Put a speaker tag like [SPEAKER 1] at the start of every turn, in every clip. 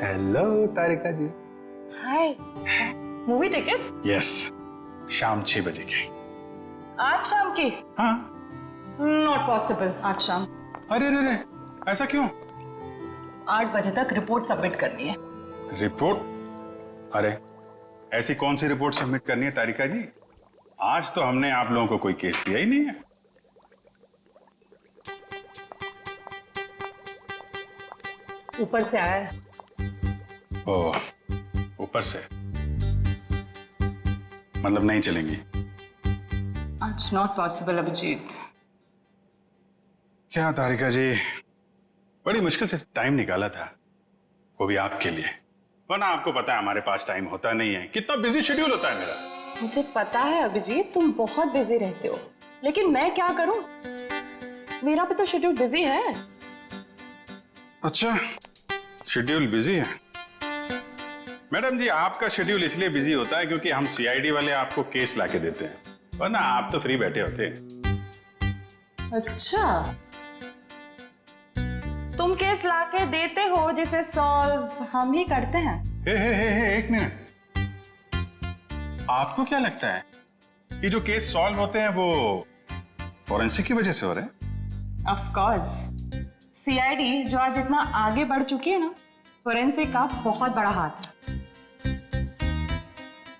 [SPEAKER 1] Hello Tarika ji.
[SPEAKER 2] Hi. Movie ticket?
[SPEAKER 1] Yes, शाम 6 बजे की।
[SPEAKER 2] आज शाम की?
[SPEAKER 1] हाँ।
[SPEAKER 2] नॉट पॉसिबल आज शाम।
[SPEAKER 1] अरे अरे अरे, ऐसा क्यों?
[SPEAKER 2] 8 बजे तक रिपोर्ट सबमिट करनी है।
[SPEAKER 1] रिपोर्ट? अरे ऐसी कौन सी रिपोर्ट सबमिट करनी है तारिका जी? आज तो हमने आप लोगों को कोई केस दिया ही नहीं है।
[SPEAKER 2] ऊपर से आया है।
[SPEAKER 1] ओह, ऊपर से मतलब नहीं चलेंगी?
[SPEAKER 2] आज नॉट पॉसिबल अभिजीत।
[SPEAKER 1] क्या तारिका जी, बड़ी मुश्किल से टाइम निकाला था, वो भी आपके लिए। वरना आपको पता है हमारे पास टाइम होता नहीं है, कितना बिजी शेड्यूल होता है मेरा।
[SPEAKER 2] मुझे पता है अभिजीत, तुम बहुत बिजी रहते हो, लेकिन मैं क्या करूं? मेरा भी तो शेड्यूल बिजी है।
[SPEAKER 1] अच्छा, शेड्यूल बिजी है? मैडम जी, आपका शेड्यूल इसलिए बिजी होता है क्योंकि हम सीआईडी वाले आपको केस लाके देते हैं, वरना आप तो फ्री बैठे होते हैं।
[SPEAKER 2] अच्छा, तुम केस लाके देते हो जिसे सॉल्व हम ही करते हैं।
[SPEAKER 1] हे, एक मिनट। आपको क्या लगता है कि जो केस सॉल्व होते हैं वो फॉरेंसिक की वजह से हो रहे हैं?
[SPEAKER 2] ऑफ कोर्स, सीआईडी जो आज इतना आगे बढ़ चुकी है ना, फोरेंसिक का बहुत बड़ा हाथ है।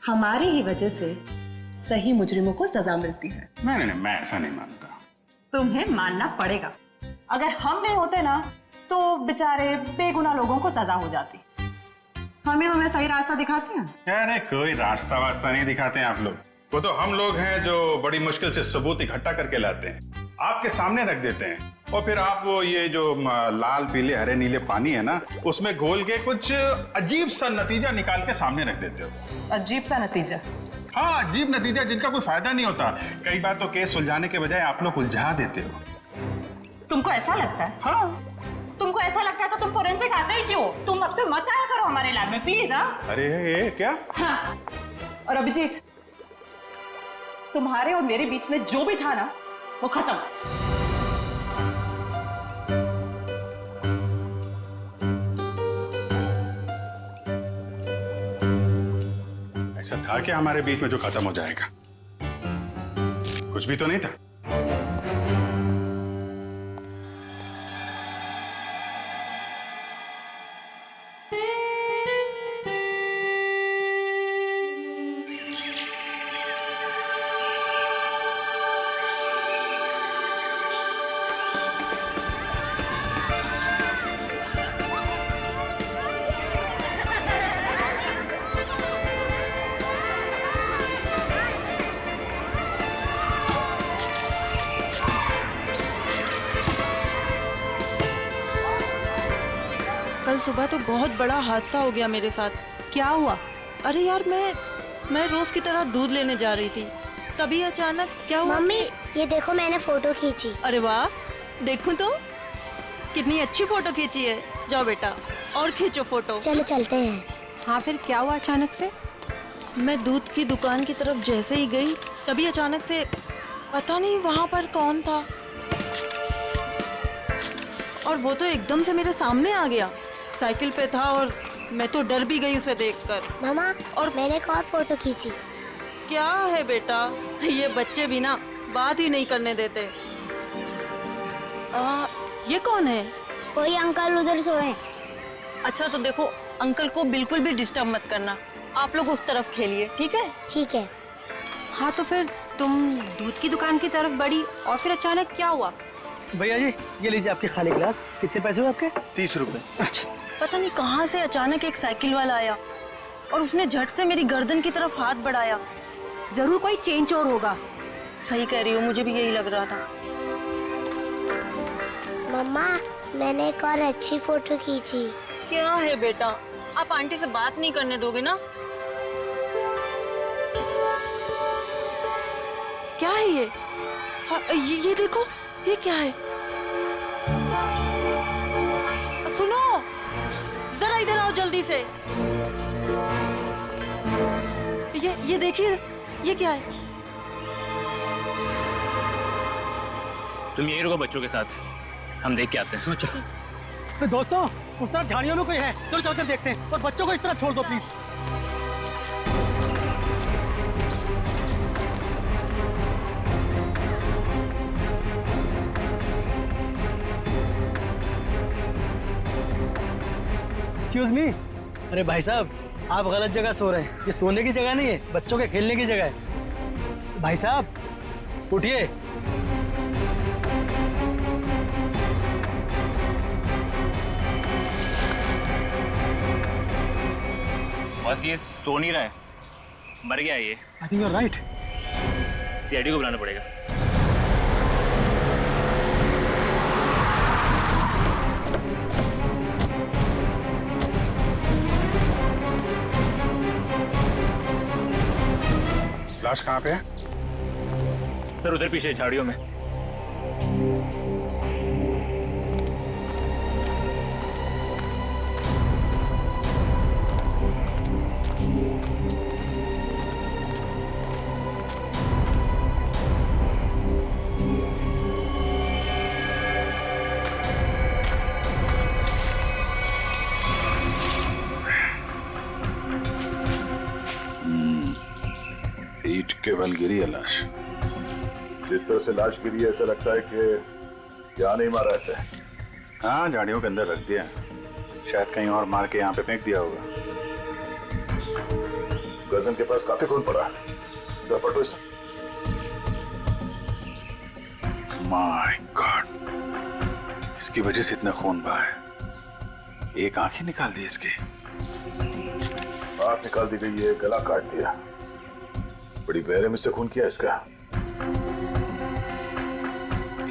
[SPEAKER 2] हमारी ही वजह से सही मुजरिमों को सजा मिलती है।
[SPEAKER 1] नहीं, मैं ऐसा नहीं मानता।
[SPEAKER 2] तुम्हें मानना पड़ेगा। अगर हम नहीं होते ना तो बेचारे बेगुनाह लोगों को सजा हो जाती। हम ही तुम्हें सही रास्ता दिखाते हैं।
[SPEAKER 1] अरे कोई रास्ता वास्ता नहीं दिखाते हैं आप लोग, वो तो हम लोग हैं जो बड़ी मुश्किल से सबूत इकट्ठा करके लाते हैं, आपके सामने रख देते हैं, और फिर आप वो ये जो लाल पीले हरे नीले पानी है ना, उसमें घोल के कुछ अजीब सा नतीजा निकाल के सामने रख देते हो।
[SPEAKER 2] अजीब सा नतीजा?
[SPEAKER 1] हाँ, अजीब नतीजा जिनका कोई फायदा नहीं होता। कई बार तो केस सुलझाने के बजाय आप लोग उलझा देते हो।
[SPEAKER 2] तुमको ऐसा लगता है?
[SPEAKER 1] हाँ।
[SPEAKER 2] तुमको ऐसा लगता है तो तुम फोरेंसिक आते ही क्यों? तुम अब से मत आया करो हमारे लैब में प्लीज। हाँ?
[SPEAKER 1] अरे ये क्या?
[SPEAKER 2] हाँ। और अभिजीत, तुम्हारे और मेरे बीच में जो भी था ना, वो खत्म।
[SPEAKER 1] ऐसा था क्या हमारे बीच में जो खत्म हो जाएगा? कुछ भी तो नहीं था।
[SPEAKER 3] कल सुबह तो बहुत बड़ा हादसा हो गया मेरे साथ।
[SPEAKER 4] क्या हुआ?
[SPEAKER 3] अरे यार, मैं रोज की तरह दूध लेने जा रही थी, तभी अचानक क्या हुआ?
[SPEAKER 5] मम्मी, ये देखो मैंने फोटो खींची।
[SPEAKER 3] अरे वाह, देखूं तो कितनी अच्छी फोटो खींची है। जाओ बेटा और खींचो फोटो।
[SPEAKER 5] चलो चलते हैं।
[SPEAKER 4] हाँ, फिर क्या हुआ अचानक से?
[SPEAKER 3] मैं दूध की दुकान की तरफ जैसे ही गई, तभी अचानक से पता नहीं वहां पर कौन था, और वो तो एकदम से मेरे सामने आ गया। साइकिल पे था और मैं तो डर भी गई उसे देखकर।
[SPEAKER 5] मामा, और मैंने एक और फोटो खींची।
[SPEAKER 3] क्या है बेटा, ये बच्चे भी ना बात ही नहीं करने देते। ये कौन है?
[SPEAKER 5] कोई अंकल उधर सोए।
[SPEAKER 3] अच्छा तो देखो, अंकल को बिल्कुल भी डिस्टर्ब मत करना, आप लोग उस तरफ खेलिए, ठीक है?
[SPEAKER 5] ठीक है।
[SPEAKER 4] हाँ, तो फिर तुम दूध की दुकान की तरफ बढ़ी और फिर अचानक क्या हुआ?
[SPEAKER 6] भैया जी, ये लीजिए आपके खाली गिलास। कितने पैसे हुए आपके?
[SPEAKER 7] 30 रुपए।
[SPEAKER 6] अच्छा।
[SPEAKER 3] पता नहीं कहाँ से अचानक एक साइकिल वाला आया और उसने झट से मेरी गर्दन की तरफ हाथ बढ़ाया।
[SPEAKER 4] जरूर कोई चेन चोर होगा।
[SPEAKER 3] सही कह रही हो, मुझे भी यही लग रहा था।
[SPEAKER 5] मम्मा, मैंने एक और अच्छी फोटो खींची।
[SPEAKER 3] क्या है बेटा, आप आंटी से बात नहीं करने दोगे ना? क्या है ये? ये देखो, ये क्या है? सुनो, जरा इधर आओ जल्दी से। ये देखिए, ये क्या है?
[SPEAKER 7] तुम यहीं रुको बच्चों के साथ, हम देख के आते हैं। चलो।
[SPEAKER 6] दोस्तों, उस तरफ झाड़ियों में कोई है, चलो चलकर देखते हैं। और बच्चों को इस तरफ छोड़ दो प्लीज। Excuse me. अरे भाई साहब, आप गलत जगह सो रहे हैं। ये सोने की जगह नहीं है, बच्चों के खेलने की जगह है। भाई साहब उठिए।
[SPEAKER 7] बस ये सो नहीं रहा है, मर गया ये।
[SPEAKER 6] I think you are right.
[SPEAKER 7] CID को बुलाना पड़ेगा।
[SPEAKER 1] लाश कहाँ पे है?
[SPEAKER 7] सर उधर पीछे झाड़ियों में।
[SPEAKER 1] ईंट के बल गिरी है लाश।
[SPEAKER 8] जिस तरह से लाश गिरी है ऐसा लगता है कि यहाँ नहीं मारा ऐसे।
[SPEAKER 1] हाँ, झाड़ियों के अंदर रख दिया, शायद कहीं और मार के यहाँ पे फेंक दिया होगा।
[SPEAKER 8] गर्दन के पास काफी खून पड़ा, जरा पटो इसे।
[SPEAKER 1] माय गॉड, इसकी वजह से इतना खून बहा है। एक आंख ही निकाल दी इसकी।
[SPEAKER 8] आंख निकाल दी गई है, गला काट दिया। बड़ी बेरहमी से खून किया इसका।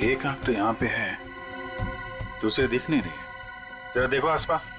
[SPEAKER 1] एक आंख तो यहाँ पे है, दूसरी दिख नहीं रही। जरा देखो आसपास।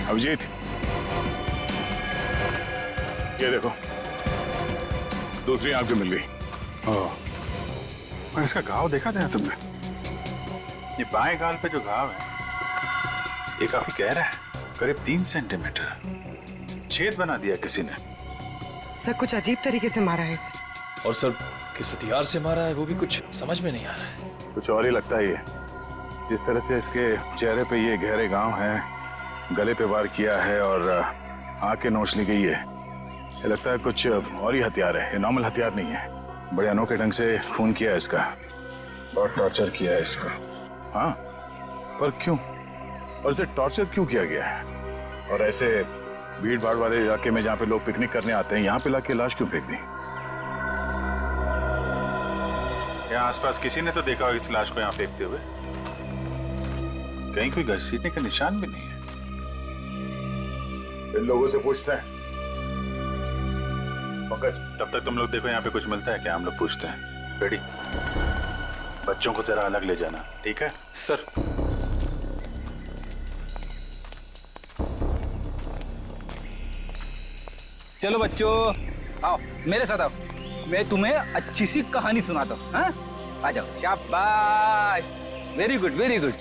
[SPEAKER 8] अभिजीत, ये देखो, दूसरी आंख भी मिल गई।
[SPEAKER 1] और इसका घाव देखा था तुमने? ये बाएं गाल पे जो घाव है, ये काफी गहरा है, करीब 3 सेंटीमीटर। छेद बना दिया किसी ने।
[SPEAKER 9] सर कुछ अजीब तरीके से मारा है इसे।
[SPEAKER 10] और सर किस हथियार से मारा है वो भी कुछ समझ में नहीं आ रहा है।
[SPEAKER 8] कुछ और ही लगता है ये। जिस तरह से इसके चेहरे पे ये गहरे घाव हैं, गले पे वार किया है और आंखें नोच ली गई है, ये लगता है कुछ और ही हथियार है। ये नॉर्मल हथियार नहीं है। बड़े अनोखे ढंग से खून किया है इसका, बहुत टॉर्चर किया है इसका। हाँ, पर क्यों? और इसे टॉर्चर क्यों किया गया है? और ऐसे भीड़ भाड़ वाले इलाके में जहाँ पे लोग पिकनिक करने आते हैं, यहाँ पे लाके लाश क्यों फेंक दी?
[SPEAKER 1] यहाँ आसपास किसी ने तो देखा होगा इस लाश को यहाँ फेंकते हुए। कहीं कोई घसीटने का निशान भी नहीं है।
[SPEAKER 8] इन लोगों से पूछते हैं। पंकज,
[SPEAKER 1] तब तक तुम लोग देखो यहाँ पे कुछ मिलता है क्या, हम लोग पूछते हैं। रेडी? बच्चों को जरा अलग ले जाना, ठीक है?
[SPEAKER 10] सर
[SPEAKER 11] चलो बच्चों, आओ मेरे साथ आओ, मैं तुम्हें अच्छी सी कहानी सुनाता हूँ। हाँ, आ जाओ। शाबाश, वेरी गुड वेरी गुड।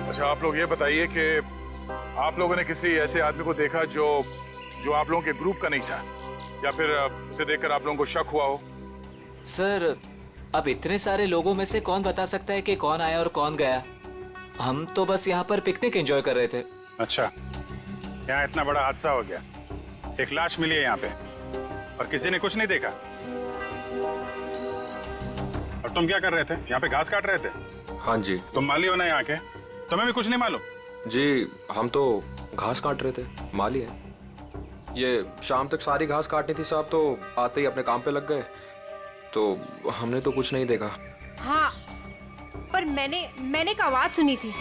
[SPEAKER 8] अच्छा, आप लोग ये बताइए कि आप लोगों ने किसी ऐसे आदमी को देखा जो आप लोगों के ग्रुप का नहीं था, या फिर उसे देखकर आप लोगों को शक हुआ हो?
[SPEAKER 12] सर अब इतने सारे लोगों में से कौन बता सकता है कि कौन आया और कौन गया। हम तो बस यहाँ पर पिकनिक एंजॉय कर रहे थे।
[SPEAKER 1] अच्छा, यहाँ इतना बड़ा हादसा हो गया, एक लाश मिली है यहाँ पे और किसी ने कुछ नहीं देखा। और तुम क्या कर रहे थे? यहाँ पे घास काट रहे थे?
[SPEAKER 10] हाँ जी।
[SPEAKER 1] तुम माली हो ना यहाँ के, तुम्हें भी कुछ नहीं मालूम?
[SPEAKER 10] जी हम तो घास काट रहे थे, माली है। ये शाम तक सारी घास काटनी थी साहब, तो आते ही अपने काम पे लग गए, तो हमने तो कुछ नहीं देखा।
[SPEAKER 4] हाँ, पर मैंने एक आवाज सुनी थी।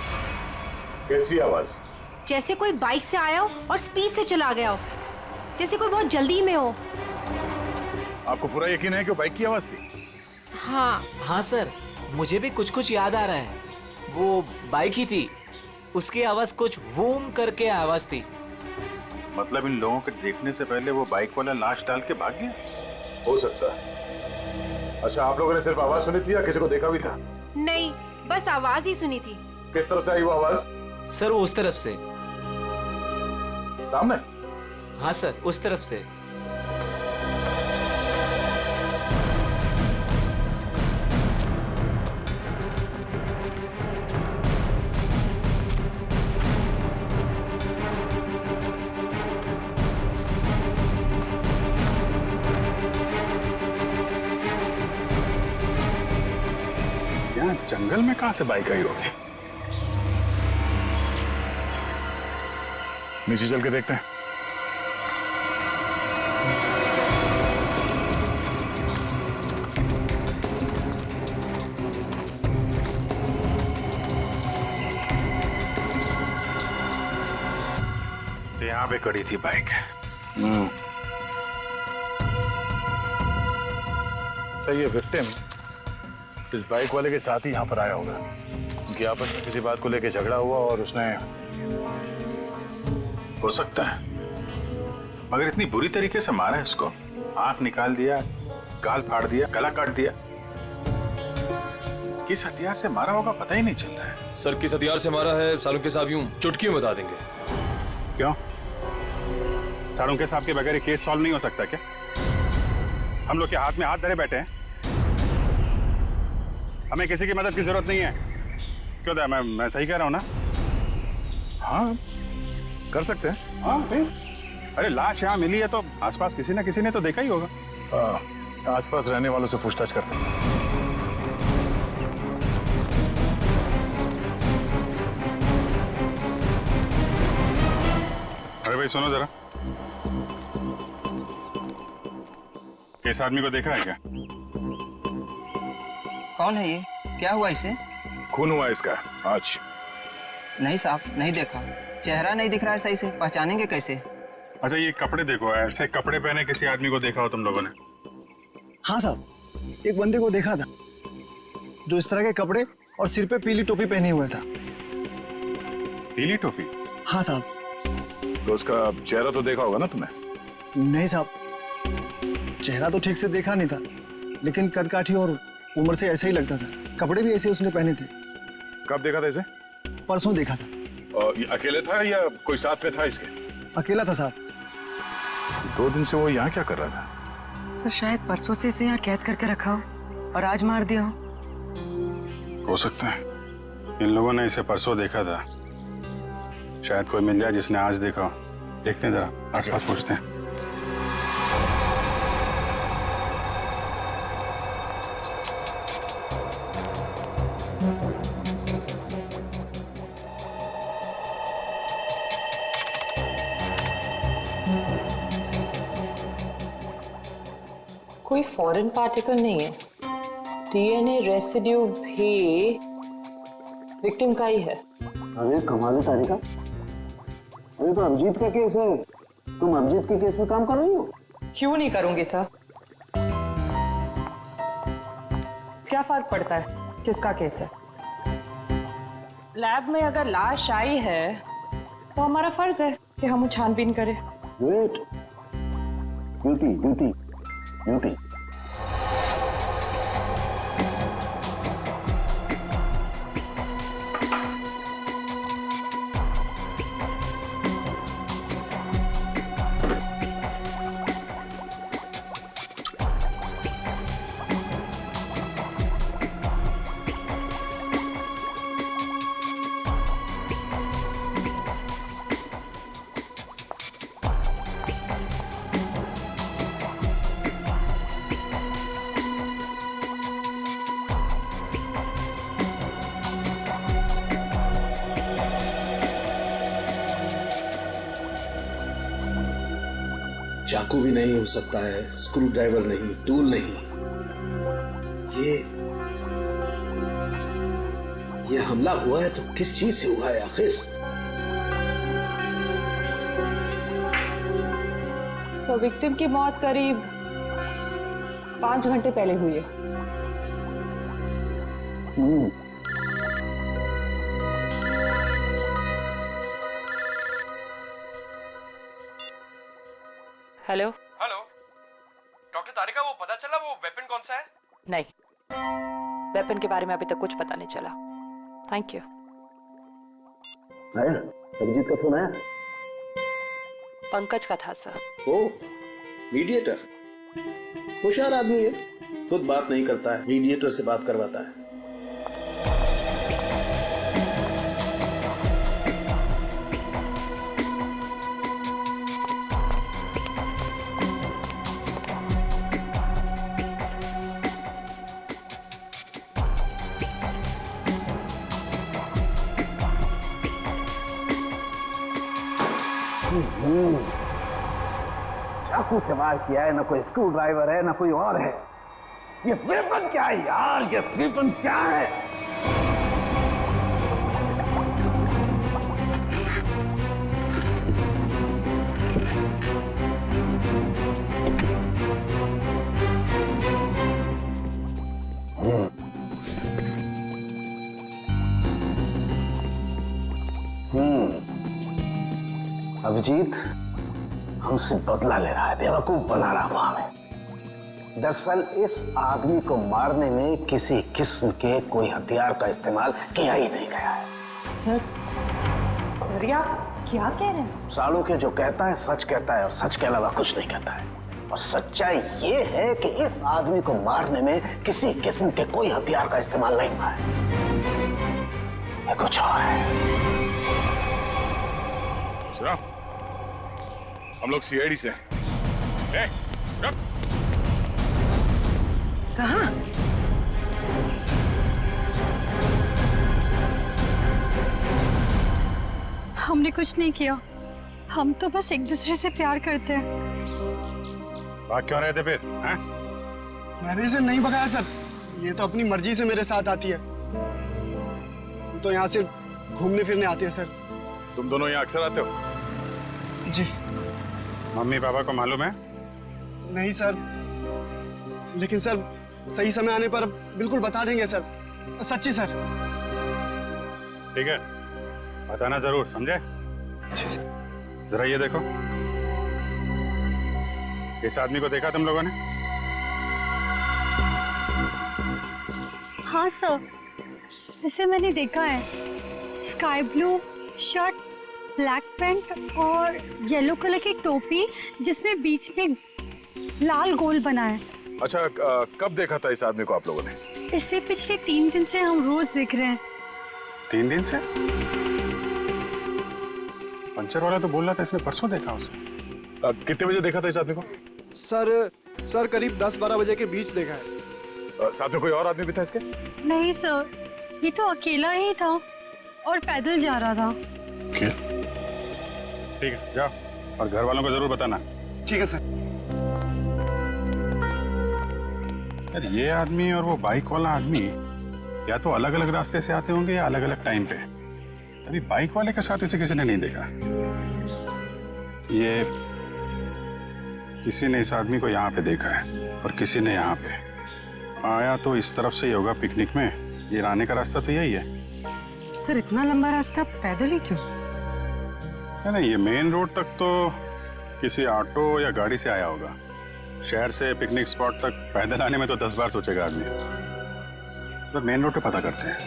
[SPEAKER 8] कैसी आवाज?
[SPEAKER 4] जैसे कोई बाइक से आया हो और स्पीड से चला गया हो, जैसे कोई बहुत जल्दी में हो।
[SPEAKER 8] आपको पूरा यकीन है कि वो बाइक की आवाज थी?
[SPEAKER 4] हाँ
[SPEAKER 12] हाँ सर, मुझे भी कुछ कुछ याद आ रहा है। वो बाइक ही थी, उसकी आवाज कुछ वूम करके आवाज थी।
[SPEAKER 8] मतलब इन लोगों के देखने से पहले वो बाइक वाला लाश डाल के भाग गया? हो सकता है। अच्छा, आप लोगों ने सिर्फ आवाज सुनी थी या किसी को देखा भी था?
[SPEAKER 4] नहीं, बस आवाज ही सुनी थी।
[SPEAKER 8] किस तरफ से आई वो आवाज?
[SPEAKER 12] सर वो उस तरफ से।
[SPEAKER 8] सामने?
[SPEAKER 12] हाँ सर, उस तरफ से।
[SPEAKER 1] यहाँ जंगल में कहां से बाइक आई होगी?
[SPEAKER 8] नीचे चल के देखते हैं।
[SPEAKER 1] तो यहाँ पे खड़ी थी बाइक।
[SPEAKER 8] तो ये विक्टिम इस बाइक वाले के साथ ही यहाँ पर आया होगा। उनकी आपस में किसी बात को लेकर झगड़ा हुआ और उसने,
[SPEAKER 1] हो सकता है, मगर इतनी बुरी तरीके से मारा है इसको। आंख निकाल दिया, गाल फाड़ दिया, गला काट दिया। किस हथियार से मारा होगा पता ही नहीं चल रहा है।
[SPEAKER 10] सर किस हथियार से मारा है सालुंके साहब यूं चुटकी में बता देंगे।
[SPEAKER 1] क्यों? सालुंके साहब के बगैर केस सॉल्व नहीं हो सकता क्या? हम लोग के हाथ में हाथ धरे बैठे हैं। हमें किसी की मदद की जरूरत नहीं है। क्यों दया, मैं सही कह रहा हूं ना?
[SPEAKER 8] हाँ कर सकते हैं।
[SPEAKER 1] हाँ फिर? अरे लाश यहाँ मिली है तो आसपास किसी ना किसी ने तो देखा ही होगा।
[SPEAKER 8] आसपास रहने वालों से पूछताछ करते हैं।
[SPEAKER 1] अरे भाई सुनो जरा, इस आदमी को देखा है क्या?
[SPEAKER 13] कौन है ये? क्या हुआ इसे?
[SPEAKER 8] खून हुआ इसका आज।
[SPEAKER 13] नहीं साहब, नहीं देखा। चेहरा नहीं दिख रहा है सही से, पहचानेंगे कैसे?
[SPEAKER 1] अच्छा ये कपड़े देखो, ऐसे कपड़े पहने किसी आदमी को देखा हो तुम लोगों ने?
[SPEAKER 6] हाँ साहब, एक बंदे को देखा था जो इस तरह के कपड़े और सिर पे पीली टोपी पहने हुआ था।
[SPEAKER 1] पीली टोपी?
[SPEAKER 6] हाँ साहब।
[SPEAKER 8] तो उसका चेहरा तो देखा होगा ना तुमने?
[SPEAKER 6] नहीं साहब, चेहरा तो ठीक से देखा नहीं था, लेकिन कद काठी और उम्र से ऐसे ही लगता था। कपड़े भी ऐसे उसने पहने थे।
[SPEAKER 8] कब देखा था इसे?
[SPEAKER 6] परसों देखा था।
[SPEAKER 8] और ये अकेले था या कोई साथ में था इसके?
[SPEAKER 6] अकेला था साहब।
[SPEAKER 8] 2 दिन से वो यहाँ क्या कर रहा था?
[SPEAKER 9] सर शायद परसों से इसे यहाँ कैद करके रखा हो और आज मार दिया
[SPEAKER 1] हो सकता है इन लोगों ने इसे परसों देखा था। शायद कोई मिल जाए जिसने आज देखा हो। देखते हैं जरा, आसपास पूछते हैं।
[SPEAKER 3] कोई फॉरेन पार्टिकल नहीं है। डीएनए रेसिड्यू भी विक्टिम का ही है।
[SPEAKER 6] अरे कमाल है तारिका, अरे तो अभिजीत का केस है, तुम अभिजीत के केस में काम कर रही हो?
[SPEAKER 3] क्यों नहीं करूंगी सर? क्या फर्क पड़ता है किसका केस है? लैब में अगर लाश आई है तो हमारा फर्ज है कि हम छानबीन करें।
[SPEAKER 6] Wait, duty duty duty.
[SPEAKER 14] चाकू भी नहीं हो सकता है, स्क्रू ड्राइवर नहीं, टूल नहीं। ये हमला हुआ है तो किस चीज से हुआ है आखिर?
[SPEAKER 2] विक्टिम की मौत करीब 5 घंटे पहले हुई है।
[SPEAKER 3] हेलो।
[SPEAKER 15] हेलो डॉक्टर तारिका, वो पता चला वो वेपन कौन सा है?
[SPEAKER 2] नहीं, वेपन के बारे में अभी तक कुछ पता नहीं चला। Thank you.
[SPEAKER 14] आया अभिजीत का फोन आया?
[SPEAKER 2] पंकज का था सर।
[SPEAKER 14] ओ मीडिएटर, होशियार आदमी है, खुद बात नहीं करता है, मीडिएटर से बात करवाता है।
[SPEAKER 16] चाकू से वार किया है, ना कोई स्क्रू ड्राइवर है, ना कोई और है। ये वेपन क्या है यार? ये वेपन क्या है? अभिजीत हमसे बदला ले रहा है, बेवकूफ बना रहा हुआ हमें। दरअसल इस आदमी को मारने में किसी किस्म के कोई हथियार का इस्तेमाल किया ही नहीं गया है।
[SPEAKER 2] सर आप क्या कह रहे हैं?
[SPEAKER 16] सालू के जो कहता है सच कहता है, और सच के अलावा कुछ नहीं कहता है। और सच्चाई ये है कि इस आदमी को मारने में किसी किस्म के कोई हथियार का इस्तेमाल नहीं हुआ है। ये कुछ और है।
[SPEAKER 8] हम लोग सीआईडी से।
[SPEAKER 9] कहाँ?
[SPEAKER 17] हमने कुछ नहीं किया, हम तो बस एक दूसरे से प्यार करते हैं।
[SPEAKER 1] भाग क्यों रहे थे फिर?
[SPEAKER 6] मैंने इसे नहीं भगाया सर, ये तो अपनी मर्जी से मेरे साथ आती है। हम तो यहाँ से घूमने फिरने आते हैं सर।
[SPEAKER 8] तुम दोनों यहाँ अक्सर आते हो?
[SPEAKER 6] जी।
[SPEAKER 1] मम्मी पापा को मालूम है?
[SPEAKER 6] नहीं सर, लेकिन सर सही समय आने पर बिल्कुल बता देंगे सर, सच्ची सर।
[SPEAKER 1] ठीक है, बताना जरूर, समझे? जरा ये देखो, इस आदमी को देखा तुम लोगों ने?
[SPEAKER 17] हाँ सर, इसे मैंने देखा है। Sky blue shirt, black pant और येलो कलर की टोपी जिसमें बीच में लाल गोल बना है।
[SPEAKER 8] अच्छा, कब देखा था इस आदमी को आप लोगों ने?
[SPEAKER 17] इससे पिछले 3 दिन से हम रोज देख रहे हैं।
[SPEAKER 1] 3 दिन से? पंचर वाला तो बोल रहा था इसने परसों देखा उसे।
[SPEAKER 8] कितने बजे देखा था इस आदमी को?
[SPEAKER 6] सर करीब 10-12 बजे के बीच देखा है।
[SPEAKER 8] साथ में कोई और आदमी भी था इसके?
[SPEAKER 17] नहीं सर, ये तो अकेला ही था और पैदल जा रहा था।
[SPEAKER 1] ठीक है, जाओ और घर वालों को जरूर बताना।
[SPEAKER 6] ठीक है सर।
[SPEAKER 1] यार ये आदमी और वो बाइक वाला आदमी या तो अलग अलग रास्ते से आते होंगे या अलग अलग टाइम पे। अभी बाइक वाले के साथ इसे किसी ने नहीं देखा। ये किसी ने इस आदमी को यहाँ पे देखा है और किसी ने यहाँ पे। आया तो इस तरफ से ही होगा पिकनिक में। ये आने का रास्ता तो यही है।
[SPEAKER 9] सर इतना लंबा रास्ता पैदल ही क्यों?
[SPEAKER 1] नहीं, ये मेन रोड तक तो किसी ऑटो या गाड़ी से आया होगा। शहर से पिकनिक स्पॉट तक पैदल आने में तो 10 बार सोचेगा आदमी। तो मेन रोड पे पता करते हैं।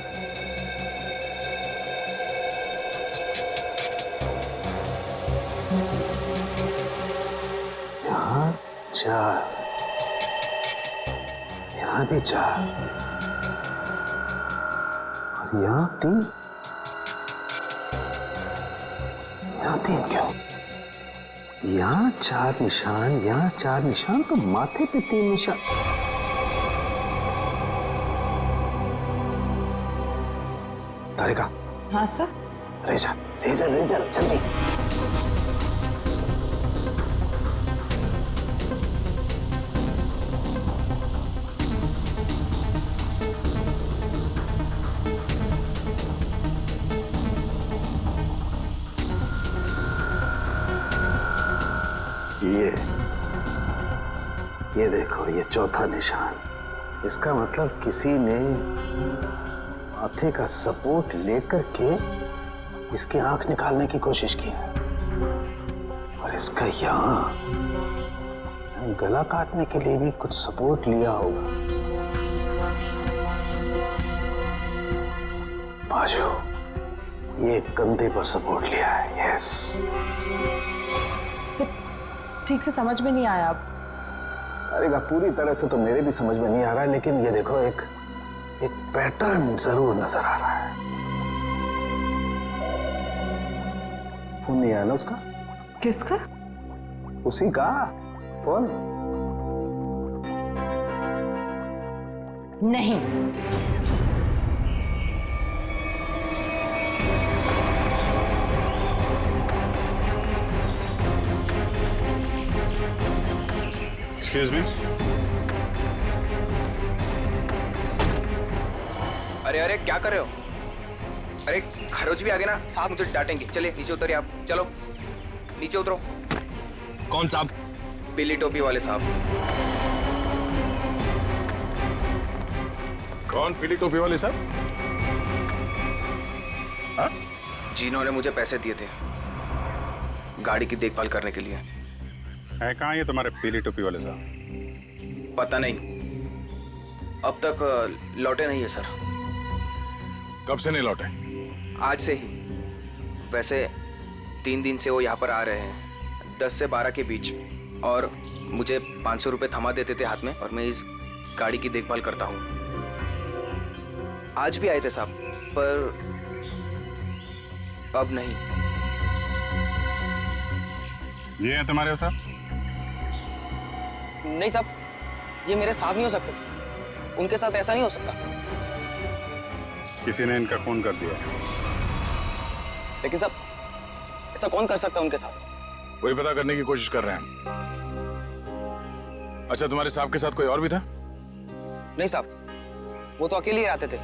[SPEAKER 16] यहाँ 4, यहाँ भी 4 और यहाँ 3। यहाँ 3 क्यों? यहाँ 4 निशान, यहाँ 4 निशान, तो माथे पे 3 निशान। तारिका।
[SPEAKER 2] हाँ सर।
[SPEAKER 16] रेजर रेजर रेजर जल्दी। ये ये देखो, ये चौथा निशान। इसका मतलब किसी ने माथे का सपोर्ट लेकर के इसकी आंख निकालने की कोशिश की है। और इसका यहाँ गला काटने के लिए भी कुछ सपोर्ट लिया होगा। बाजू, ये कंधे पर सपोर्ट लिया है। यस।
[SPEAKER 2] ठीक से समझ में नहीं आया अब।
[SPEAKER 16] अरे पूरी तरह से तो मेरे भी समझ में नहीं आ रहा है, लेकिन ये देखो एक पैटर्न जरूर नजर आ रहा है। फोन नहीं आया ना उसका?
[SPEAKER 2] किसका?
[SPEAKER 16] उसी का फोन।
[SPEAKER 2] नहीं।
[SPEAKER 1] Excuse me.
[SPEAKER 13] अरे क्या कर रहे हो? अरे खरोच भी आ गए ना साहब, मुझे डांटेंगे। चलिए नीचे उतरिए आप। चलो नीचे उतरो।
[SPEAKER 8] कौन साहब?
[SPEAKER 13] पीली टोपी वाले साहब।
[SPEAKER 8] कौन पीली टोपी वाले साहब?
[SPEAKER 13] जिन्होंने मुझे पैसे दिए थे गाड़ी की देखभाल करने के लिए।
[SPEAKER 1] है कहाँ ये तुम्हारे पीली टोपी वाले साहब?
[SPEAKER 13] पता नहीं, अब तक लौटे नहीं है सर।
[SPEAKER 8] कब से नहीं लौटे?
[SPEAKER 13] आज से ही। वैसे 3 दिन से वो यहाँ पर आ रहे हैं, 10 से 12 के बीच, और मुझे 500 रुपये थमा देते थे हाथ में, और मैं इस गाड़ी की देखभाल करता हूँ। आज भी आए थे साहब, पर अब नहीं।
[SPEAKER 1] ये है तुम्हारे साहब?
[SPEAKER 13] नहीं साहब, ये मेरे साहब नहीं हो सकते। उनके साथ ऐसा नहीं हो सकता।
[SPEAKER 1] किसी ने इनका खून कर दिया।
[SPEAKER 13] लेकिन साहब, ऐसा कौन कर सकता है उनके साथ?
[SPEAKER 8] वही पता करने की कोशिश कर रहे हैं। अच्छा, तुम्हारे साहब के साथ कोई और भी था?
[SPEAKER 13] नहीं साहब, वो तो अकेले ही आते थे।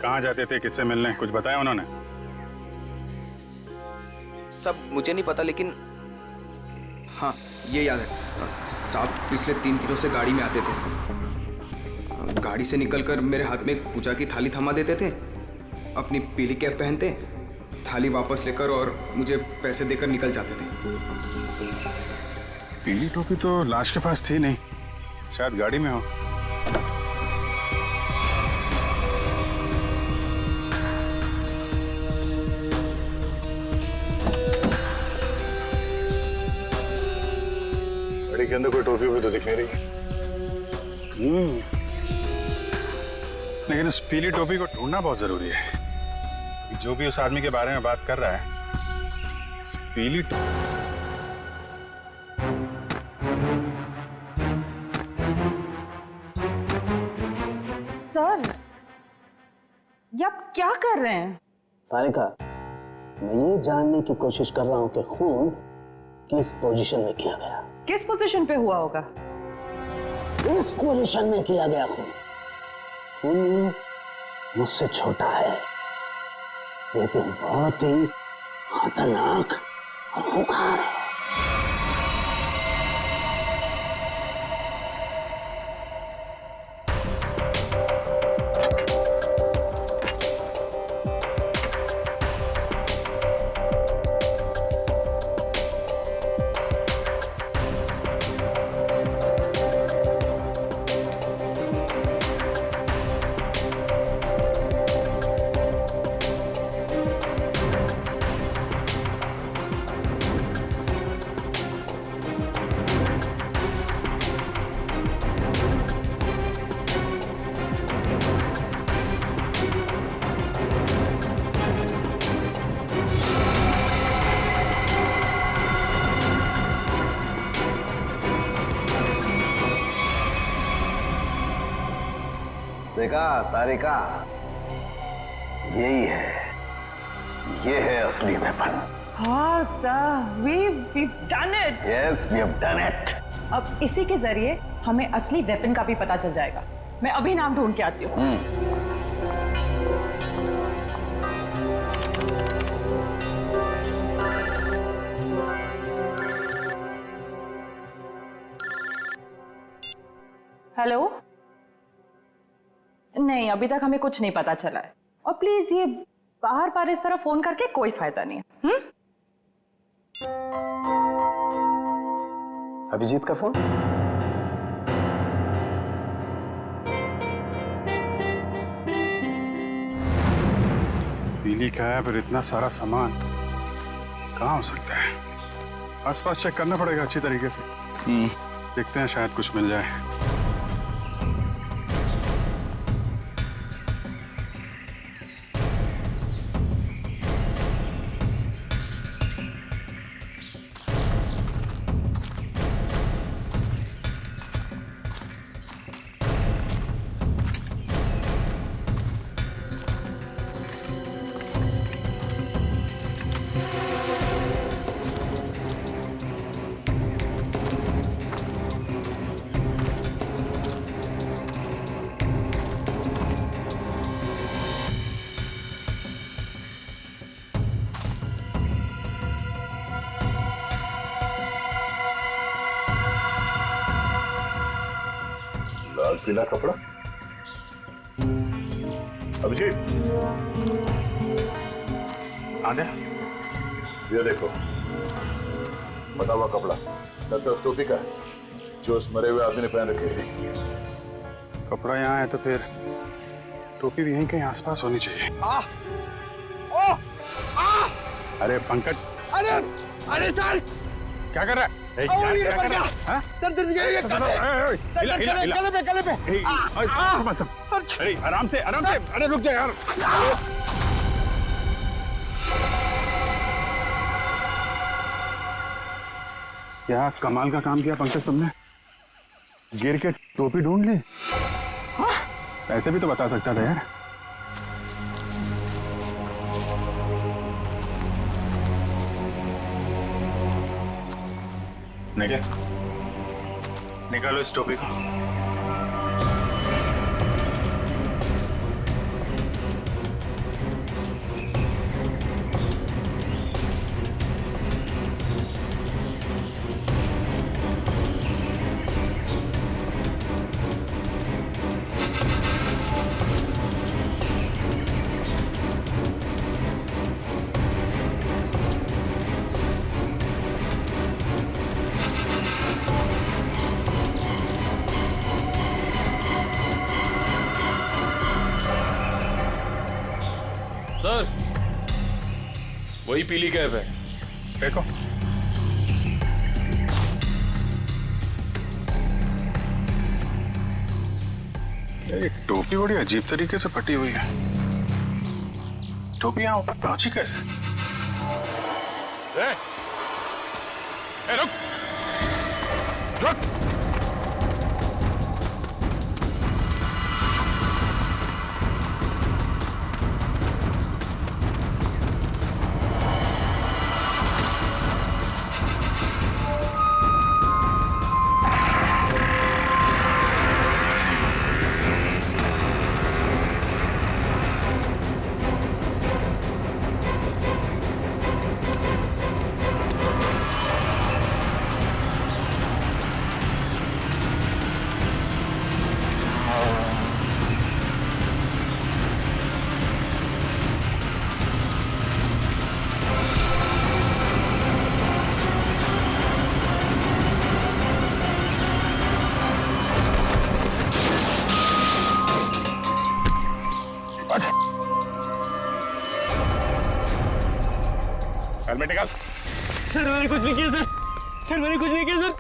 [SPEAKER 1] कहाँ जाते थे, किससे मिलने, कुछ बताया उन्होंने?
[SPEAKER 13] सब मुझे नहीं पता, लेकिन हाँ ये याद है साहब, पिछले 3 दिनों से गाड़ी में आते थे। गाड़ी से निकलकर मेरे हाथ में पूजा की थाली थमा देते थे, अपनी पीली कैप पहनते, थाली वापस लेकर और मुझे पैसे देकर निकल जाते थे।
[SPEAKER 1] पीली टोपी तो लाश के पास थी नहीं, शायद गाड़ी में हो।
[SPEAKER 8] गाड़ी के अंदर कोई टोपी भी तो दिख नहीं रही।
[SPEAKER 1] लेकिन उस पीली टोपी को ढूंढना बहुत जरूरी है। जो भी उस आदमी के बारे में बात कर रहा है, उस पीली
[SPEAKER 2] सर, ये आप क्या कर रहे हैं?
[SPEAKER 16] तारिका, मैं ये जानने की कोशिश कर रहा हूं कि खून किस पोजीशन में किया गया।
[SPEAKER 2] किस पोजीशन पे हुआ होगा?
[SPEAKER 16] इस पोजीशन में किया गया खून। खून मुझसे छोटा है, लेकिन बहुत ही खतरनाक और खूंखार है। देखा तारिका, यही है, ये है असली वेपन।
[SPEAKER 2] हाँ sir, we've done it.
[SPEAKER 16] Yes, we have done it.
[SPEAKER 2] अब इसी के जरिए हमें असली वेपन का भी पता चल जाएगा। मैं अभी नाम ढूंढ के आती हूँ। हेलो? नहीं, अभी तक हमें कुछ नहीं पता चला है। और प्लीज ये बाहर बार इस तरह फोन करके कोई फायदा नहीं है।
[SPEAKER 16] अभिजीत का फोन?
[SPEAKER 1] पीली का है, पर इतना सारा सामान कहाँ हो सकता है? आसपास चेक करना पड़ेगा अच्छी तरीके से। देखते हैं, शायद कुछ मिल जाए।
[SPEAKER 8] लाल पीला कपड़ा। अभिजीत,
[SPEAKER 1] आगे
[SPEAKER 8] ये देखो, बटा हुआ कपड़ा लगता है उस टोपी का है जो उस मरे हुए आदमी ने पहन रखी थी।
[SPEAKER 1] कपड़ा यहाँ है तो फिर टोपी भी यहीं कहीं आसपास होनी चाहिए। अरे पंकज,
[SPEAKER 15] अरे सर,
[SPEAKER 1] क्या कर रहा है? क्या कर रहा है? हाँ? अरे आराम से, अरे रुक जा यार। क्या कमाल का काम किया पंकज तुमने, गिर के टोपी ढूंढ ली। ऐसे भी तो बता सकता था यार। निकालो इस टोपी को।
[SPEAKER 10] सर, वही पीली कैप है।
[SPEAKER 1] देखो, ये टोपी बड़ी अजीब तरीके से फटी हुई है। टोपी यहाँ ऊपर पहुंची कैसे? रुक रुक। हेलमेट निकाल।
[SPEAKER 6] सर मैंने कुछ नहीं किया सर। सर मैंने कुछ नहीं किया सर।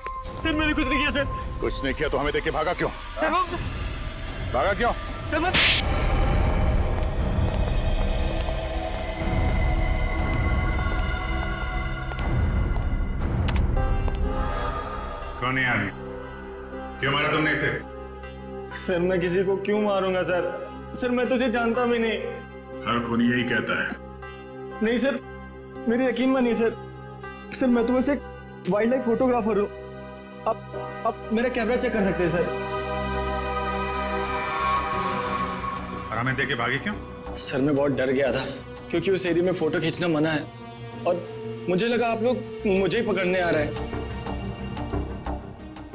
[SPEAKER 6] सर मैंने कुछ नहीं किया सर।
[SPEAKER 8] कुछ नहीं किया तो हमें देख के भागा क्यों?
[SPEAKER 6] सर वो
[SPEAKER 8] भागा क्यों?
[SPEAKER 6] सर मैं
[SPEAKER 1] कौन है आदमी? क्यों मारा तुमने इसे?
[SPEAKER 6] सर मैं किसी को क्यों मारूंगा सर? सर मैं तो उसे जानता भी नहीं।
[SPEAKER 8] हर खूनी यही कहता है।
[SPEAKER 6] नहीं सर, मेरी यकीन मानिए सर। सर मैं तो बस एक वाइल्ड लाइफ फोटोग्राफर हूँ। आप मेरा कैमरा चेक कर सकते हैं सर।
[SPEAKER 1] और हमें देख के भागे क्यों?
[SPEAKER 6] सर मैं बहुत डर गया था क्योंकि उस एरिया में फोटो खींचना मना है और मुझे लगा आप लोग मुझे ही पकड़ने आ रहे हैं,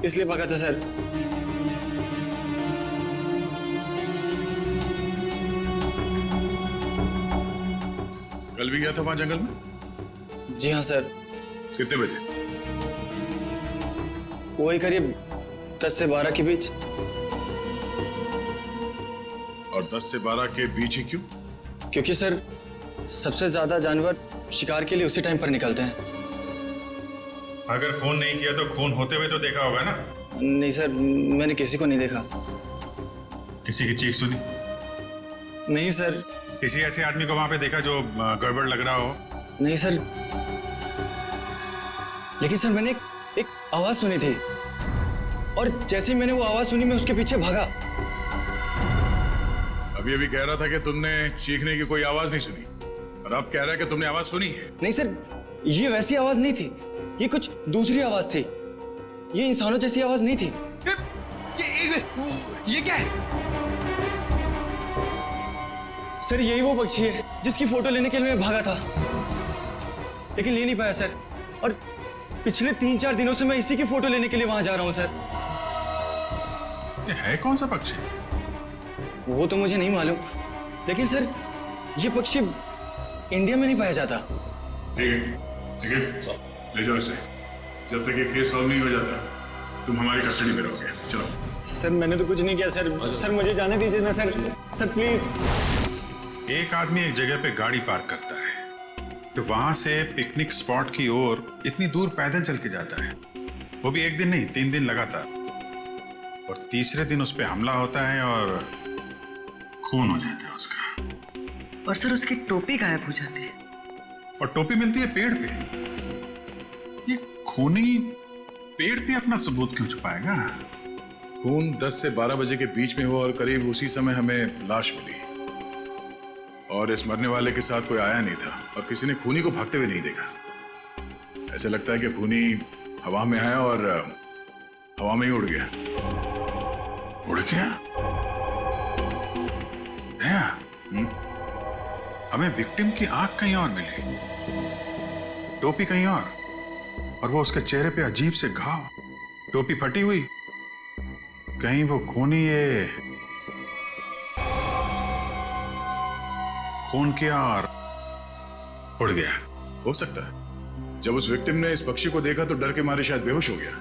[SPEAKER 6] इसलिए भागा था सर।
[SPEAKER 8] कल भी गया था वहां जंगल में?
[SPEAKER 6] जी हाँ सर।
[SPEAKER 8] कितने बजे?
[SPEAKER 6] वही करीब 10 से 12 के बीच।
[SPEAKER 8] और 10 से 12 के बीच ही क्यों?
[SPEAKER 6] क्योंकि सर सबसे ज्यादा जानवर शिकार के लिए उसी टाइम पर निकलते हैं।
[SPEAKER 1] अगर खून नहीं किया तो खून होते हुए तो देखा होगा ना?
[SPEAKER 6] नहीं सर, मैंने किसी को नहीं देखा।
[SPEAKER 1] किसी की चीख सुनी?
[SPEAKER 6] नहीं सर।
[SPEAKER 1] किसी ऐसे आदमी को वहां पे देखा जो गड़बड़ लग रहा हो?
[SPEAKER 6] नहीं सर, लेकिन सर मैंने एक आवाज सुनी थी और जैसे ही मैंने वो आवाज सुनी मैं उसके पीछे भागा।
[SPEAKER 8] अभी अभी कह रहा था कि तुमने चीखने की कोई आवाज नहीं सुनी और अब कह रहा है कि तुमने आवाज सुनी है।
[SPEAKER 6] नहीं सर, ये वैसी आवाज नहीं थी, ये कुछ दूसरी आवाज थी। ये इंसानों जैसी आवाज नहीं थी।
[SPEAKER 15] ये क्या है?
[SPEAKER 6] सर यही वो पक्षी है जिसकी फोटो लेने के लिए मैं भागा था, लेकिन ले नहीं पाया सर। और पिछले 3-4 दिनों से मैं इसी की फोटो लेने के लिए वहां जा रहा हूं सर।
[SPEAKER 1] ये है कौन सा पक्षी?
[SPEAKER 6] वो तो मुझे नहीं मालूम, लेकिन सर ये पक्षी इंडिया में नहीं पाया जाता।
[SPEAKER 8] ठीक है, ले जाओ इसे। जब तक ये केस सॉल्व नहीं हो जाता तुम हमारी कस्टडी में रहोगे। चलो।
[SPEAKER 6] सर मैंने तो कुछ नहीं किया सर। सर मुझे जाने दीजिए ना सर। Sir please.
[SPEAKER 1] एक आदमी एक जगह पे गाड़ी पार्क करता है तो वहां से पिकनिक स्पॉट की ओर इतनी दूर पैदल चल के जाता है, वो भी एक दिन नहीं 3 दिन लगातार, और तीसरे दिन उस पर हमला होता है और खून हो जाता है उसका।
[SPEAKER 9] और सर उसकी टोपी गायब हो जाती है।
[SPEAKER 1] और टोपी मिलती है पेड़ पे। ये खूनी पेड़ पे अपना सबूत क्यों छुपाएगा?
[SPEAKER 8] खून 10 से 12 बजे के बीच में हुआ और करीब उसी समय हमें लाश मिली और इस मरने वाले के साथ कोई आया नहीं था और किसी ने खूनी को भागते हुए नहीं देखा। ऐसे लगता है कि खूनी हवा में आया और हवा में ही उड़ गया।
[SPEAKER 1] उड़ गया? हमें विक्टिम की आंख कहीं और मिली, टोपी कहीं और वो उसके चेहरे पे अजीब से घाव, टोपी फटी हुई। कहीं वो खूनी ये खून किया और उड़ गया।
[SPEAKER 8] हो सकता है जब उस विक्टिम ने इस पक्षी को देखा तो डर के मारे शायद बेहोश हो गया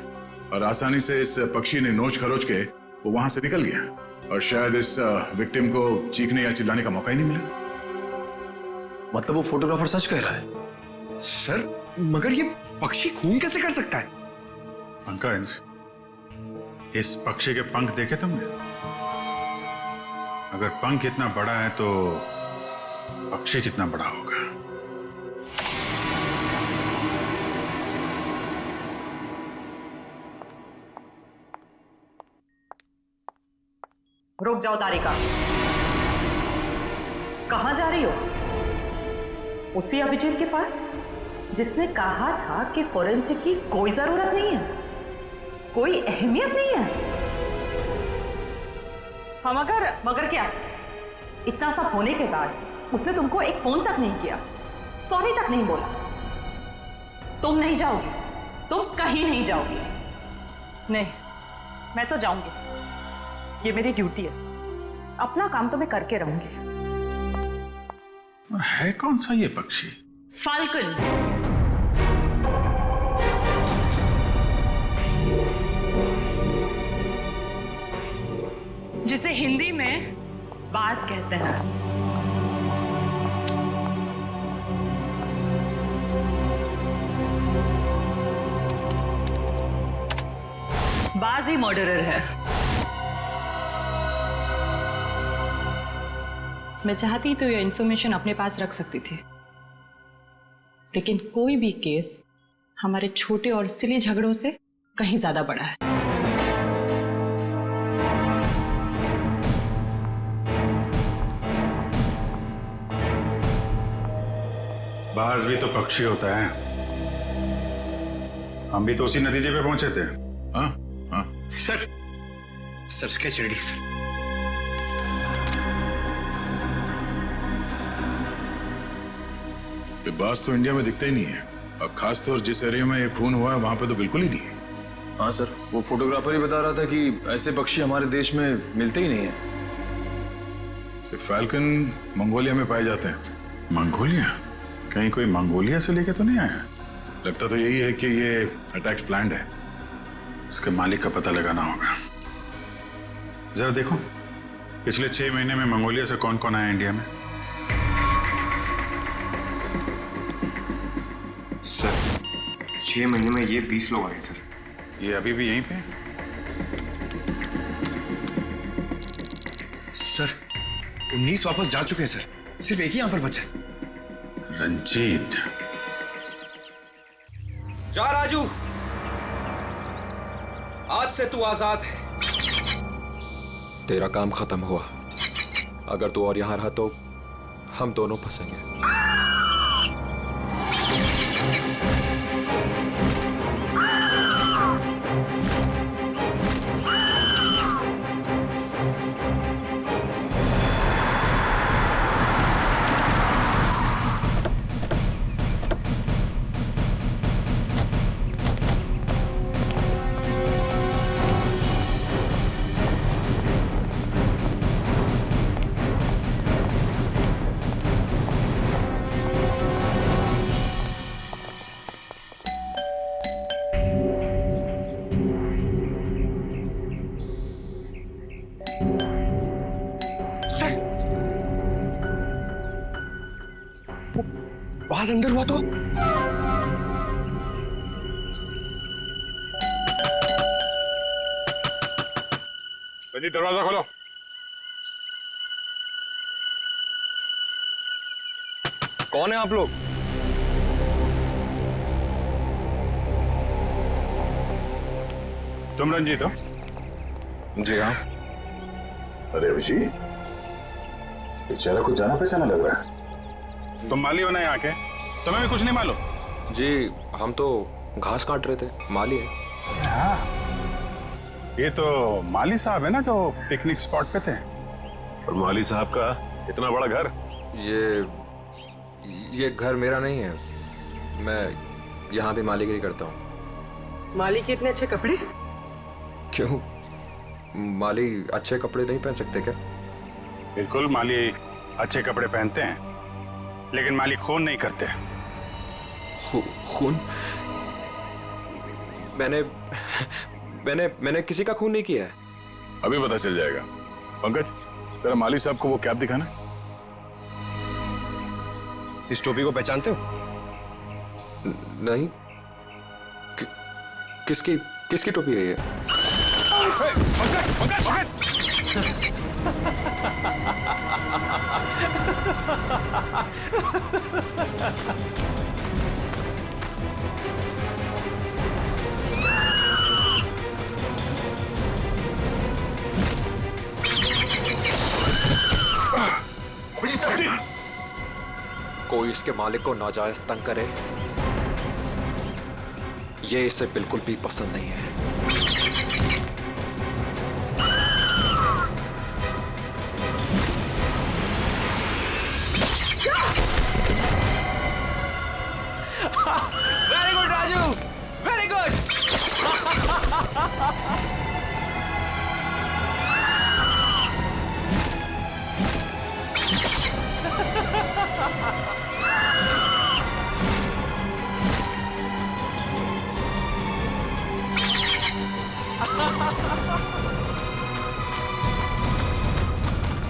[SPEAKER 8] और आसानी से इस पक्षी ने नोच खरोच के वो वहां से निकल गया और शायद इस विक्टिम को चीखने या चिल्लाने का मौका ही नहीं मिला।
[SPEAKER 15] मतलब वो फोटोग्राफर सच कह रहा है? सर मगर ये पक्षी खून कैसे कर सकता है?
[SPEAKER 1] पंकज, इस पक्षी के पंख देखे तुमने? अगर पंख इतना बड़ा है तो पक्षी कितना बड़ा होगा?
[SPEAKER 2] रुक जाओ तारिका, कहां जा रही हो? उसी अभिजीत के पास जिसने कहा था कि फोरेंसिक की कोई जरूरत नहीं है, कोई अहमियत नहीं है। हम मगर क्या, इतना सब होने के बाद उसने तुमको एक फोन तक नहीं किया, सॉरी तक नहीं बोला। तुम नहीं जाओगी, तुम कहीं नहीं जाओगी। नहीं, मैं तो जाऊंगी, ये मेरी ड्यूटी है, अपना काम तो मैं करके रहूंगी।
[SPEAKER 1] और है कौन सा ये पक्षी?
[SPEAKER 2] फाल्कन। जिसे हिंदी में बाज कहते हैं। बाज ही मर्डरर है। मैं चाहती तो ये इंफॉर्मेशन अपने पास रख सकती थी, लेकिन कोई भी केस हमारे छोटे और सिली झगड़ों से कहीं ज्यादा बड़ा है।
[SPEAKER 1] बाज भी तो पक्षी होता है। हम भी तो उसी नतीजे पे पहुंचे थे।
[SPEAKER 8] हाँ हाँ
[SPEAKER 15] सर स्केच रेडी सर।
[SPEAKER 8] बाज तो इंडिया में दिखता ही नहीं है और खासतौर जिस एरिया में ये खून हुआ है वहां पे तो बिल्कुल ही नहीं है।
[SPEAKER 10] हाँ सर, वो फोटोग्राफर ही बता रहा था कि ऐसे पक्षी हमारे देश में मिलते ही नहीं है।
[SPEAKER 8] फाल्कन मंगोलिया में पाए जाते हैं।
[SPEAKER 1] मंगोलिया?
[SPEAKER 8] कहीं कोई मंगोलिया से लेके तो नहीं आया? लगता तो यही है कि ये अटैक्स प्लान्ड है। इसके मालिक का पता लगाना होगा। जरा देखो पिछले 6 महीने में मंगोलिया से कौन कौन आया इंडिया में।
[SPEAKER 13] सर 6 महीने में ये 20 लोग आए सर।
[SPEAKER 8] ये अभी भी यहीं पे हैं?
[SPEAKER 15] सर 19 वापस जा चुके हैं सर, सिर्फ एक ही यहां पर बचा है।
[SPEAKER 8] रंजीत।
[SPEAKER 10] जा राजू, आज से तू आजाद है। तेरा काम खत्म हुआ। अगर तू और यहां रहा तो हम दोनों फंसेंगे।
[SPEAKER 15] आवाज अंदर हुआ तो
[SPEAKER 8] रंजीत दरवाजा खोलो।
[SPEAKER 10] कौन है आप लोग?
[SPEAKER 8] तुम रंजीत हो? जी हाँ। अरे अभिजीत, ये चेहरा कुछ जाना पहचाना लग रहा है। तुम माली हो ना यहाँ के? तुम्हें भी कुछ नहीं मालूम?
[SPEAKER 10] जी हम तो घास काट रहे थे, माली है।
[SPEAKER 8] हाँ, ये तो माली साहब है ना जो पिकनिक स्पॉट पे थे। और माली साहब का इतना बड़ा घर?
[SPEAKER 10] ये घर मेरा नहीं है, मैं यहाँ भी मालीगिरी करता हूँ।
[SPEAKER 9] माली के इतने अच्छे कपड़े?
[SPEAKER 10] क्यों, माली अच्छे कपड़े नहीं पहन सकते क्या?
[SPEAKER 1] बिल्कुल, माली अच्छे कपड़े पहनते हैं, लेकिन माली खून नहीं करते।
[SPEAKER 10] खून? मैंने किसी का खून नहीं किया है।
[SPEAKER 8] अभी पता चल जाएगा। पंकज, तेरा माली साहब को वो कैप दिखाना।
[SPEAKER 15] इस टोपी को पहचानते हो?
[SPEAKER 10] नहीं। किसकी टोपी है ये? कोई इसके मालिक को नाजायज तंग करे, ये इसे बिल्कुल भी पसंद नहीं है।
[SPEAKER 12] Very good Raju, very good.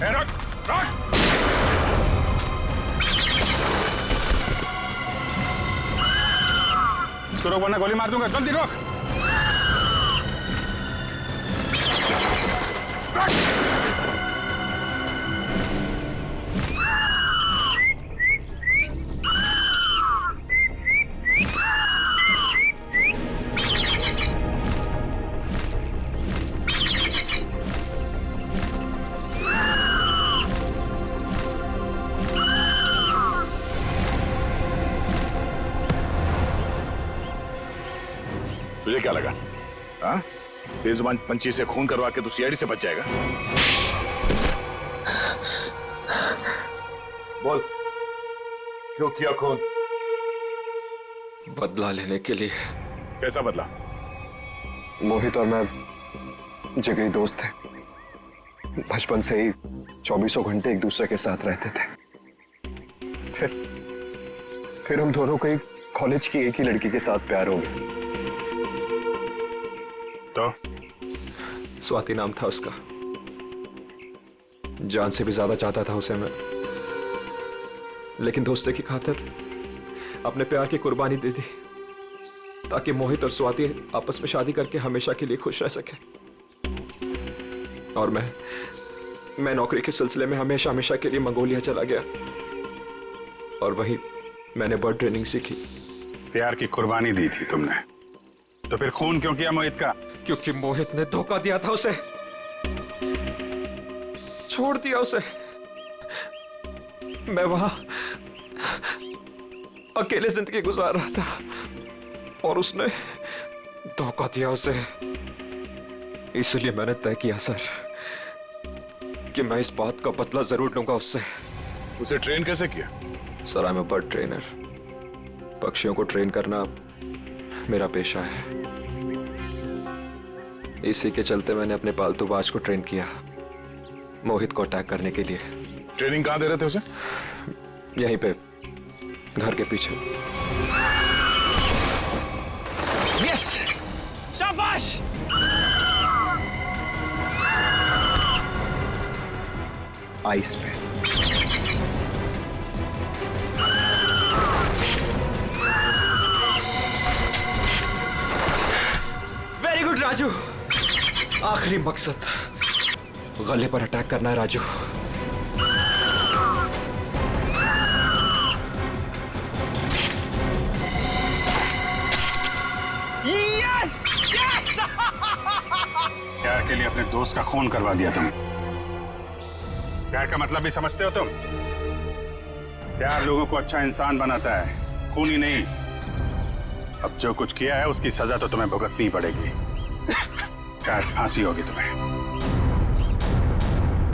[SPEAKER 1] रुक, रुक। इसको रोक वरना गोली मार दूंगा। जल्दी रोक।
[SPEAKER 8] तुझे क्या लगा? हाँ, बेजुबान पंछी से खून करवा के तू सीआईडी से बच जाएगा? बोल, क्यों किया खून?
[SPEAKER 10] बदला लेने के लिए।
[SPEAKER 8] कैसा बदला?
[SPEAKER 18] मोहित और मैं जिगरी दोस्त थे, बचपन से ही 24 घंटे एक दूसरे के साथ रहते थे। फिर हम दोनों को कॉलेज की एक ही लड़की के साथ प्यार हो गया।
[SPEAKER 8] तो
[SPEAKER 10] स्वाति नाम था उसका। जान से भी ज्यादा चाहता था उसे मैं, लेकिन दोस्ती की खातिर अपने प्यार की कुर्बानी दे दी ताकि मोहित और स्वाति आपस में शादी करके हमेशा के लिए खुश रह सके। और मैं नौकरी के सिलसिले में हमेशा हमेशा के लिए मंगोलिया चला गया और वहीं मैंने बर्ड ट्रेनिंग सीखी।
[SPEAKER 1] प्यार की कुर्बानी दी थी तुमने, तो फिर खून क्यों किया मोहित का?
[SPEAKER 10] क्योंकि मोहित ने धोखा दिया था उसे, छोड़ दिया उसे। मैं वहां अकेले जिंदगी गुजार रहा था और उसने धोखा दिया उसे। इसलिए मैंने तय किया सर कि मैं इस बात का बदला जरूर लूंगा उससे।
[SPEAKER 8] उसे ट्रेन कैसे किया?
[SPEAKER 10] Sir I am a bird trainer. पक्षियों को ट्रेन करना मेरा पेशा है। इसी के चलते मैंने अपने पालतू बाज को ट्रेन किया मोहित को अटैक करने के लिए।
[SPEAKER 8] ट्रेनिंग कहां दे रहे थे उसे?
[SPEAKER 10] यहीं पे, घर के पीछे।
[SPEAKER 6] यस, शाबाश।
[SPEAKER 13] आइस पे।
[SPEAKER 10] Very good Raju. आखिरी मकसद गले पर अटैक करना है राजू।
[SPEAKER 6] Yes yes.
[SPEAKER 1] प्यार के लिए अपने दोस्त का खून करवा दिया तुम। प्यार का मतलब भी समझते हो तुम? प्यार लोगों को अच्छा इंसान बनाता है, खून ही नहीं। अब जो कुछ किया है उसकी सजा तो तुम्हें भुगतनी ही पड़ेगी। शायद फांसी होगी तुम्हें।